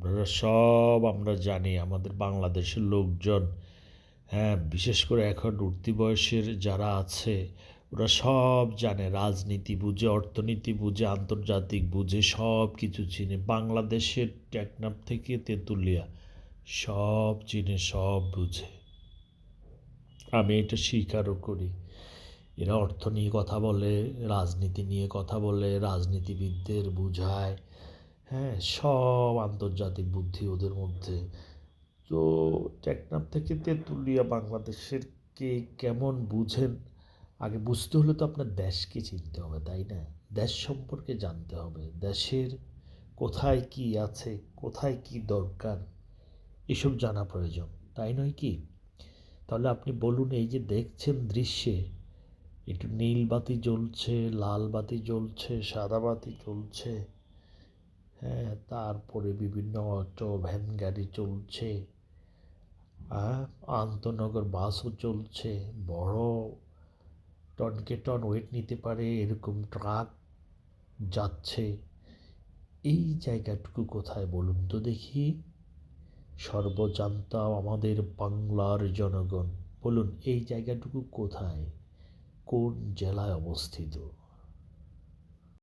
ওরা সব আমরা জানি আমাদের বাংলাদেশের লোকজন, হ্যাঁ, বিশেষ করে এখন উঠতি বয়সের যারা আছে ওরা সব জানে, রাজনীতি বুঝে, অর্থনীতি বুঝে, আন্তর্জাতিক বুঝে, সব কিছু চিনে। বাংলাদেশের টেকনাফ থেকে তেঁতুলিয়া সব চিনে, সব বুঝে। আমি এটা স্বীকারও করি। এরা অর্থ নিয়ে কথা বলে, রাজনীতি নিয়ে কথা বলে, রাজনীতিবিদদের বুঝায়, হ্যাঁ, সব আন্তর্জাতিক বুদ্ধি ওদের মধ্যে। তো টেকনাফ থেকে তেঁতুলিয়া বাংলাদেশের কে কেমন বুঝেন, আগে বুঝতে হলে তো আপনার দেশকে চিনতে হবে, তাই না? দেশ সম্পর্কে জানতে হবে, দেশের কোথায় কি আছে, কোথায় কি দরকার, এসব জানা প্রয়োজন, তাই নয় কি? তাহলে আপনি বলুন, এই যে দেখছেন দৃশ্যে একটু নীল বাতি জ্বলছে, লাল বাতি জ্বলছে, সাদা বাতি জ্বলছে, হ্যাঁ, তারপরে বিভিন্ন অটো ভ্যান গাড়ি চলছে, আন্তনগর বাসও চলছে, বড় টনকে টন ওয়েট নিতে পারে এরকম ট্রাক যাচ্ছে। এই জায়গাটুকু কোথায় বলুন তো দেখি? সর্বজান্তা আমাদের বাংলার জনগণ, বলুন এই জায়গাটুকু কোথায়, কোন জেলায় অবস্থিত?